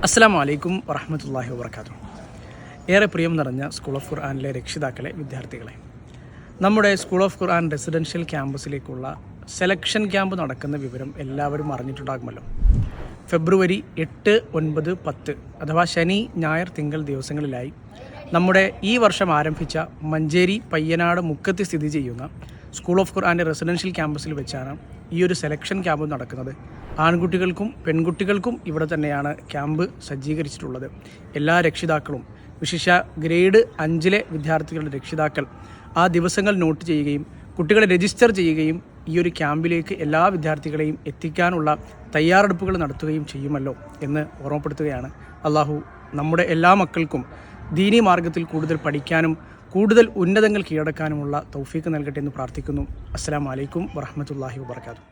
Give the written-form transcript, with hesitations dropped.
അസ്സലാമു അലൈക്കും വറഹ്മത്തുള്ളാഹി വബറകാതുഹു. ഏറെ പ്രിയം നിറഞ്ഞ സ്കൂൾ ഓഫ് ഖുർആനിലെ രക്ഷിതാക്കളെ, വിദ്യാർത്ഥികളെ, നമ്മുടെ സ്കൂൾ ഓഫ് ഖുർആൻ റെസിഡൻഷ്യൽ ക്യാമ്പസിലേക്കുള്ള സെലക്ഷൻ ക്യാമ്പ് നടക്കുന്ന വിവരം എല്ലാവരും അറിഞ്ഞിട്ടുണ്ടാകുമല്ലോ. ഫെബ്രുവരി 8, 9, 10 അഥവാ ശനി, ഞായർ, തിങ്കൾ ദിവസങ്ങളിലായി നമ്മുടെ ഈ വർഷം ആരംഭിച്ച മഞ്ചേരി പയ്യനാട് മുക്കത്ത് സ്ഥിതി ചെയ്യുന്ന സ്കൂൾ ഓഫ് ഖുർആൻ്റെ റെസിഡൻഷ്യൽ ക്യാമ്പസിൽ വെച്ചാണ് ഈ ഒരു സെലക്ഷൻ ക്യാമ്പ് നടക്കുന്നത്. ആൺകുട്ടികൾക്കും പെൺകുട്ടികൾക്കും ഇവിടെ തന്നെയാണ് ക്യാമ്പ് സജ്ജീകരിച്ചിട്ടുള്ളത്. എല്ലാ രക്ഷിതാക്കളും, വിശിഷ്ട ഗ്രേഡ് 5 വിദ്യാർത്ഥികളുടെ രക്ഷിതാക്കൾ ആ ദിവസങ്ങൾ നോട്ട് ചെയ്യുകയും കുട്ടികളെ രജിസ്റ്റർ ചെയ്യുകയും ഈ ഒരു ക്യാമ്പിലേക്ക് എല്ലാ വിദ്യാർത്ഥികളെയും എത്തിക്കാനുള്ള തയ്യാറെടുപ്പുകൾ നടത്തുകയും ചെയ്യുമല്ലോ എന്ന് ഓർമ്മപ്പെടുത്തുകയാണ്. അള്ളാഹു നമ്മുടെ എല്ലാ മക്കൾക്കും ദീനി മാർഗത്തിൽ കൂടുതൽ പഠിക്കാനും കൂടുതൽ ഉന്നതങ്ങൾ കീഴടക്കാനുമുള്ള തൗഫീക്ക് നൽകട്ടെ എന്ന് പ്രാർത്ഥിക്കുന്നു. അസ്സലാമു അലൈക്കും വറഹ്മത്തുള്ളാഹി വബറകാതുഹു.